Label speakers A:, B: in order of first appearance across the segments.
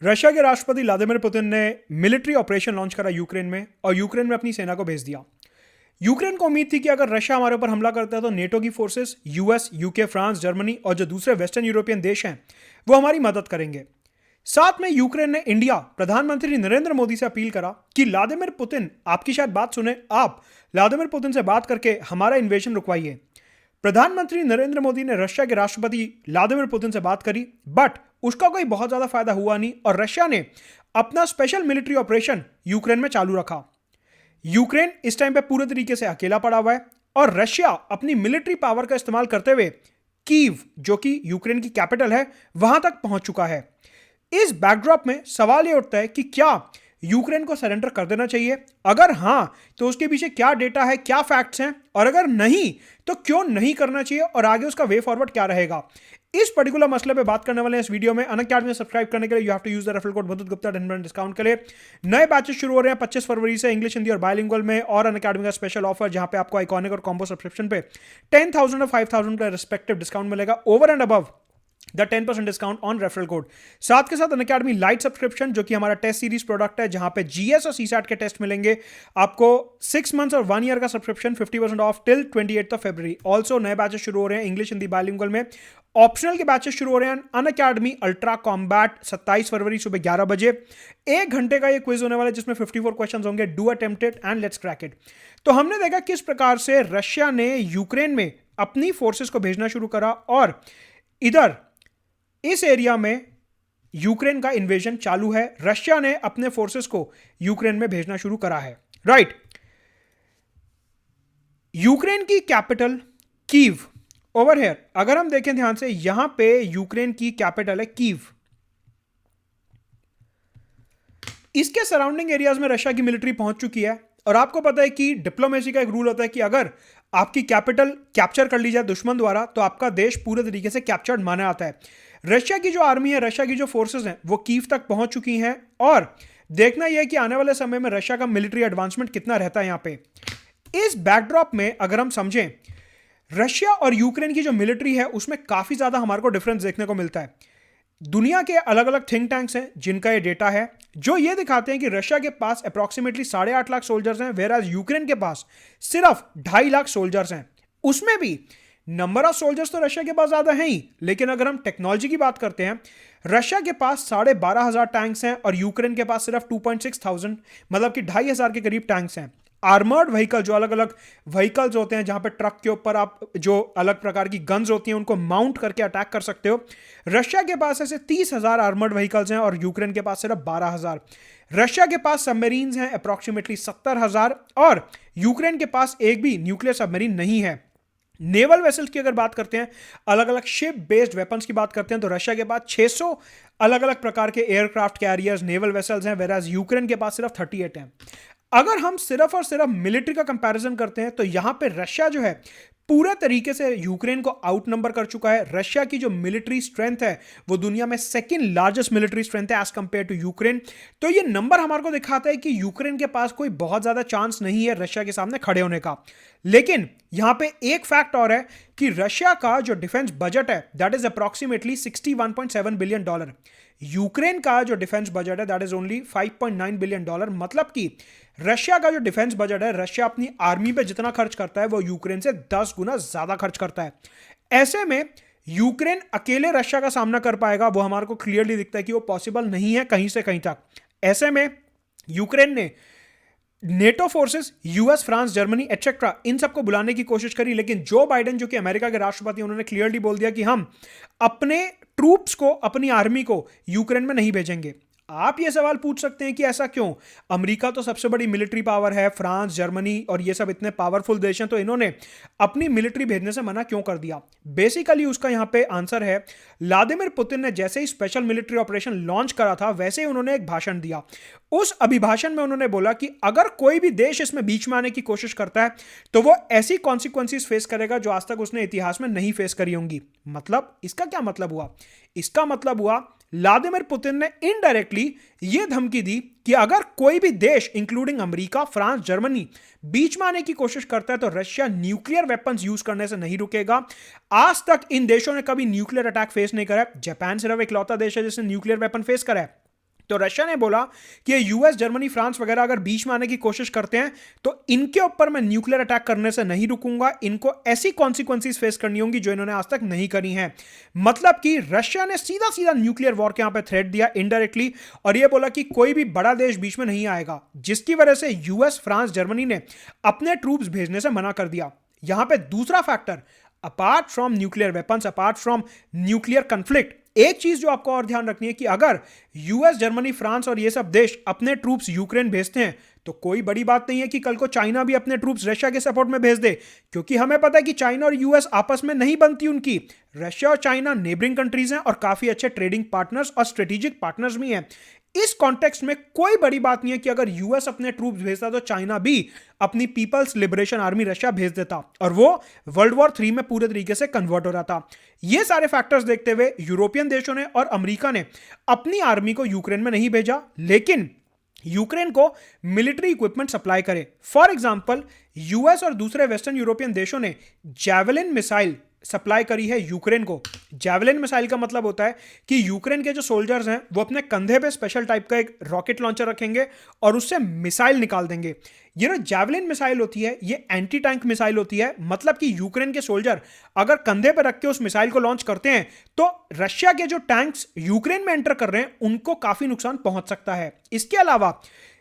A: Russia के राष्ट्रपति Vladimir Putin ने मिलिट्री ऑपरेशन लॉन्च करा यूक्रेन में और यूक्रेन में अपनी सेना को भेज दिया। यूक्रेन को उम्मीद थी कि अगर रशिया हमारे ऊपर हमला करता है तो नेटो की forces, US, UK, France, Germany और जो दूसरे वेस्टर्न यूरोपियन देश हैं वो हमारी मदद करेंगे। साथ में यूक्रेन ने इंडिया प्रधानमंत्री नरेंद्र मोदी से अपील करा कि व्लादिमीर पुतिन, आपकी शायद बात सुने, आप व्लादिमीर पुतिन से बात करके हमारा इन्वेजन रुकवाइए। प्रधानमंत्री नरेंद्र मोदी ने रशिया के राष्ट्रपति व्लादिमीर पुतिन से बात करी, बट उसका कोई बहुत ज्यादा फायदा हुआ नहीं और रशिया ने अपना स्पेशल मिलिट्री ऑपरेशन यूक्रेन में चालू रखा। यूक्रेन इस टाइम पे पूरे तरीके से अकेला पड़ा हुआ है और रशिया अपनी मिलिट्री पावर का इस्तेमाल करते हुए कीव, जो कि यूक्रेन की कैपिटल है, वहां तक पहुंच चुका है। इस बैकड्रॉप में सवाल यह उठता है कि क्या यूक्रेन को सरेंडर कर देना चाहिए? अगर हां तो उसके पीछे क्या डेटा है, क्या फैक्ट्स हैं, और अगर नहीं तो क्यों नहीं करना चाहिए और आगे उसका वे फॉरवर्ड क्या रहेगा? इस पर्टिकुलर मसले पे बात करने वाले हैं इस वीडियो में। अनअकैडमी में सब्सक्राइब करने के लिए you have to use the referral code Madhut Gupta 10% discount के लिए। नए बैचेस शुरू हो रहे हैं 25 फरवरी से इंग्लिश, हिंदी और बायलिंगुअल में, और अनअकैडमी का स्पेशल ऑफर जहां पे आपको आइकॉनिक और कॉम्बो सब्सक्रिप्शन पे 10,000 और 5,000 का रिस्पेक्टिव डिस्काउंट मिलेगा over and above the 10% discount on referral code. साथ के साथ अनअकैडमी लाइट सब्सक्रिप्शन, जो कि हमारा टेस्ट सीरीज प्रोडक्ट है, जहां पे जीएस और सीसैट के टेस्ट मिलेंगे आपको 6 मंथ्स और 1 ईयर का subscription 50% of till 28 February. Also नए बैचेस शुरू हो रहे हैं इंग्लिश, हिंदी, बायलिंगुअल में। ऑप्शनल के बैचेस शुरू हो रहे हैं अनअकैडमी अल्ट्रा कॉम्बैट 27 फरवरी सुबह 11 बजे। 1 घंटे का ये क्विज होने वाला है जिसमें 54 क्वेश्चंस होंगे। Do attempt it and let's crack it. तो हमने देखा किस प्रकार से रशिया ने यूक्रेन में अपनी फोर्सेस को भेजना शुरू करा और इधर इस एरिया में यूक्रेन का इन्वेजन चालू है। रशिया ने अपने फोर्सेस को यूक्रेन में भेजना शुरू करा है, राइट। यूक्रेन की कैपिटल कीव, ओवर हियर अगर हम देखें ध्यान से, यहां पे यूक्रेन की कैपिटल है कीव। इसके सराउंडिंग एरियाज में रशिया की मिलिट्री पहुंच चुकी है और आपको पता है कि डिप्लोमेसी का एक रूल होता है कि अगर आपकी कैपिटल कैप्चर कर ली जाए दुश्मन द्वारा तो आपका देश पूरे तरीके से कैप्चर्ड माना जाता है। रशिया की जो आर्मी है, रशिया की जो फोर्सेस हैं, वो कीव तक पहुंच चुकी हैं और देखना यह है कि आने वाले समय में रशिया का मिलिट्री एडवांसमेंट कितना रहता है यहां पे। इस बैकड्रॉप में अगर हम समझें, रशिया और यूक्रेन की जो मिलिट्री है उसमें काफी ज्यादा हमारे को डिफरेंस देखने को मिलता है। दुनिया के अलग अलग थिंक टैंक्स हैं जिनका ये डेटा है जो ये दिखाते हैं कि रशिया के पास अप्रॉक्सीमेटली 8.5 लाख सोल्जर्स हैं, वेयर एज यूक्रेन के पास सिर्फ 2.5 लाख सोल्जर्स हैं। उसमें भी नंबर ऑफ सोल्जर्स तो रशिया के पास ज्यादा है ही, लेकिन अगर हम टेक्नोलॉजी की बात करते हैं, रशिया के पास 12,500 टैंक्स हैं और यूक्रेन के पास सिर्फ 2,600, मतलब कि 2,500 के करीब टैंक्स हैं। आर्मर्ड व्हीकल, जो अलग अलग व्हीकल्स होते हैं जहां पे ट्रक के ऊपर आप जो अलग प्रकार की गन्स होती हैं उनको माउंट करके अटैक कर सकते हो, रशिया के पास ऐसे 30,000 आर्मर्ड व्हीकल्स हैं और यूक्रेन के पास सिर्फ 12,000। रशिया के पास सबमरीन्स हैं अप्रॉक्सीमेटली 70,000 और यूक्रेन के पास एक भी न्यूक्लियर सबमरीन नहीं है। नेवल वेसल्स की अगर बात करते हैं, अलग अलग शिप बेस्ड वेपन्स की बात करते हैं, तो रशिया के पास 600 अलग अलग प्रकार के एयरक्राफ्ट कैरियर्स, नेवल वेसल्स हैं, वेराज यूक्रेन के पास सिर्फ 38 हैं। अगर हम सिर्फ और सिर्फ मिलिट्री का कंपैरिजन करते हैं तो यहां पे रशिया जो है पूरे तरीके से यूक्रेन को आउट नंबर कर चुका है। रशिया की जो मिलिट्री स्ट्रेंथ है वो दुनिया में सेकंड लार्जेस्ट मिलिट्री स्ट्रेंथ है एज कंपेयर टू यूक्रेन। तो ये नंबर हमारे को दिखाता है कि यूक्रेन के पास कोई बहुत ज्यादा चांस नहीं है रशिया के सामने खड़े होने का। लेकिन यहां पे एक फैक्ट और है कि रशिया का जो डिफेंस बजट है that is approximately $61.7 billion. Ukraine का जो डिफेंस बजट है दैट इज ओनली $5.9 बिलियन। मतलब कि रशिया का जो डिफेंस बजट है, रशिया अपनी आर्मी पे जितना खर्च करता है वो यूक्रेन से 10 गुना ज्यादा खर्च करता है। ऐसे में यूक्रेन अकेले रशिया का सामना कर पाएगा वो हमारे को क्लियरली दिखता है कि वो पॉसिबल नहीं है कहीं से कहीं तक। ऐसे में यूक्रेन ने NATO forces, US, France, Germany etcetera, इन सबको बुलाने की कोशिश करी, लेकिन जो बाइडेन जो कि अमेरिका के राष्ट्रपति, उन्होंने क्लियरली बोल दिया कि हम अपने ट्रूप्स को, अपनी आर्मी को यूक्रेन में नहीं भेजेंगे। आप ये सवाल पूछ सकते हैं कि ऐसा क्यों? अमेरिका तो सबसे बड़ी मिलिट्री पावर है, फ्रांस, जर्मनी और ये सब इतने पावरफुल देश हैं, तो इन्होंने अपनी मिलिट्री भेजने से मना क्यों कर दिया? बेसिकली उसका यहां पे आंसर है, व्लादिमीर पुतिन ने जैसे ही स्पेशल मिलिट्री ऑपरेशन लॉन्च करा था वैसे ही उन्होंने एक भाषण दिया। उस अभिभाषण में उन्होंने बोला कि अगर कोई भी देश इसमें बीच में आने की कोशिश करता है तो वो ऐसी कॉन्सिक्वेंसेस फेस करेगा जो आज तक उसने इतिहास में नहीं फेस करी होंगी। मतलब इसका क्या मतलब हुआ? इसका मतलब हुआ व्लादिमीर पुतिन ने इनडायरेक्टली यह धमकी दी कि अगर कोई भी देश इंक्लूडिंग अमेरिका, फ्रांस, जर्मनी बीच में आने की कोशिश करता है तो रशिया न्यूक्लियर वेपन्स यूज करने से नहीं रुकेगा। आज तक इन देशों ने कभी न्यूक्लियर अटैक फेस नहीं करा है। जापान सिर्फ इकलौता देश है जिसने न्यूक्लियर वेपन फेस करा है। तो रशिया ने बोला कि यूएस, जर्मनी, फ्रांस वगैरह अगर बीच में आने की कोशिश करते हैं तो इनके ऊपर मैं न्यूक्लियर अटैक करने से नहीं रुकूंगा, इनको ऐसी कॉन्सिक्वेंसेस फेस करनी होंगी जो इन्होंने आज तक नहीं करी हैं। मतलब कि रशिया ने सीधा सीधा न्यूक्लियर वॉर के यहां पे थ्रेट दिया इनडायरेक्टली, और यह बोला कि कोई भी बड़ा देश बीच में नहीं आएगा, जिसकी वजह से यूएस, फ्रांस, जर्मनी ने अपने ट्रूप्स भेजने से मना कर दिया। यहां पे दूसरा factor, apart from nuclear weapons, apart from nuclear conflict, एक चीज जो आपको और ध्यान रखनी है कि अगर यूएस, जर्मनी, फ्रांस और ये सब देश अपने ट्रूप्स यूक्रेन भेजते हैं तो कोई बड़ी बात नहीं है कि कल को चाइना भी अपने ट्रूप्स रशिया के सपोर्ट में भेज दे, क्योंकि हमें पता है कि चाइना और यूएस आपस में नहीं बनती उनकी। रशिया और चाइना नेबरिंग कंट्रीज हैं और काफी अच्छे ट्रेडिंग पार्टनर्स और स्ट्रेटेजिक पार्टनर्स भी हैं। इस कॉन्टेक्स्ट में कोई बड़ी बात नहीं है कि अगर यूएस अपने ट्रूप्स भेजता तो चाइना भी अपनी पीपल्स लिबरेशन आर्मी रशिया भेज देता, और वो वर्ल्ड वॉर 3 में पूरे तरीके से कन्वर्ट हो रहा था। ये सारे फैक्टर्स देखते हुए यूरोपियन देशों ने और अमेरिका ने अपनी आर्मी को यूक्रेन में नहीं भेजा, लेकिन यूक्रेन को मिलिट्री इक्विपमेंट सप्लाई करे। फॉर एग्जांपल, यूएस और दूसरे वेस्टर्न यूरोपियन देशों ने जैवलिन मिसाइल सप्लाई करी है यूक्रेन को। जैवलिन मिसाइल का मतलब होता है कि यूक्रेन के जो सोल्जर्स हैं वो अपने कंधे पे स्पेशल टाइप का एक रॉकेट लॉन्चर रखेंगे और उससे मिसाइल निकाल देंगे। ये जो जैवलिन मिसाइल होती है ये एंटी टैंक मिसाइल होती है, मतलब कि यूक्रेन के सोल्जर अगर कंधे पे रख के उस मिसाइल को लॉन्च करते हैं तो रशिया के जो टैंक्स यूक्रेन में एंटर कर रहे हैं उनको काफी नुकसान पहुंच सकता है। इसके अलावा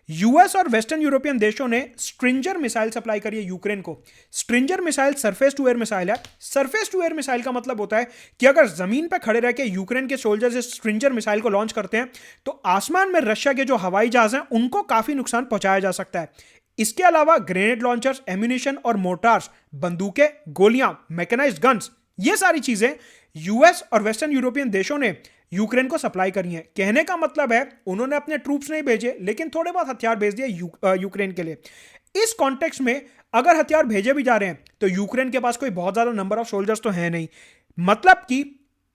A: यूएस और वेस्टर्न यूरोपियन देशों ने स्ट्रिंजर मिसाइल सप्लाई करी है यूक्रेन को। Stinger missile surface to air missile है। सरफेस टू एयर मिसाइल का मतलब होता है कि अगर जमीन पर खड़े रह के यूक्रेन के सोल्जर्स इस स्ट्रिंजर मिसाइल को लॉन्च करते हैं तो आसमान में रशिया के जो हवाई जहाज हैं उनको काफी नुकसान पहुंचाया जा सकता है। इसके अलावा ग्रेनेड लॉन्चर्स, एम्यूनिशन और मोर्टार्स, बंदूकें, गोलियां, मैकेनाइज्ड गन्स, ये सारी चीजें यूएस और वेस्टर्न यूरोपियन देशों ने यूक्रेन को सप्लाई करी है। कहने का मतलब है उन्होंने अपने ट्रूप्स नहीं भेजे लेकिन थोड़े बहुत हथियार भेज दिए यूक्रेन के लिए। इस कॉन्टेक्स्ट में अगर हथियार भेजे भी जा रहे हैं तो यूक्रेन के पास कोई बहुत ज्यादा नंबर ऑफ सोल्जर्स तो है नहीं, मतलब कि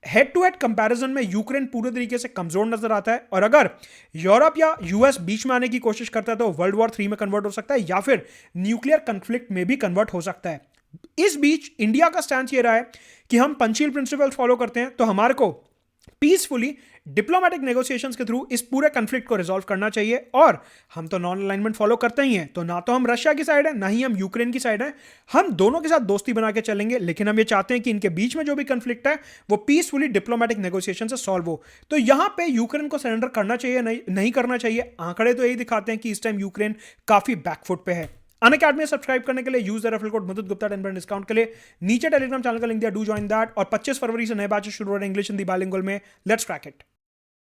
A: हेड टू हेड कंपैरिजन में यूक्रेन पूरे तरीके से कमजोर नजर आता है। और अगर यूरोप या यूएस बीच में आने की कोशिश करता है तो वर्ल्ड वॉर 3 में कन्वर्ट हो सकता है या फिर न्यूक्लियर कन्फ्लिक्ट में भी कन्वर्ट हो सकता है। इस बीच इंडिया का स्टैंड ये रहा है कि हम पंचशील प्रिंसिपल फॉलो करते हैं, तो हमारे को पीसफुली डिप्लोमेटिक नेगोशिएशंस के थ्रू इस पूरे कन्फ्लिक्ट को रिजॉल्व करना चाहिए। और हम तो नॉन अलाइनमेंट फॉलो करते ही हैं, तो ना तो हम रशिया की साइड है ना ही हम यूक्रेन की साइड है। हम दोनों के साथ दोस्ती बना के चलेंगे, लेकिन हम ये चाहते हैं कि इनके बीच में जो भी कन्फ्लिक्ट है वो पीसफुली डिप्लोमेटिक नेगोशिएशन से सॉल्व हो। तो यहां पे यूक्रेन को सरेंडर करना चाहिए नहीं करना चाहिए, आंकड़े तो यही दिखाते हैं कि इस टाइम यूक्रेन काफी बैकफुट पे है। अनअकैडमी सब्सक्राइब करने के लिए use the referral code Madhud Gupta 10% discount के लिए नीचे टेलीग्राम चैनल का लिंक दिया, डू ज्वाइन दैट। और 25 फरवरी से नए बैचेस शुरू हो रहे हैं इंग्लिश हिंदी बाइलिंगुअल में। Let's crack it.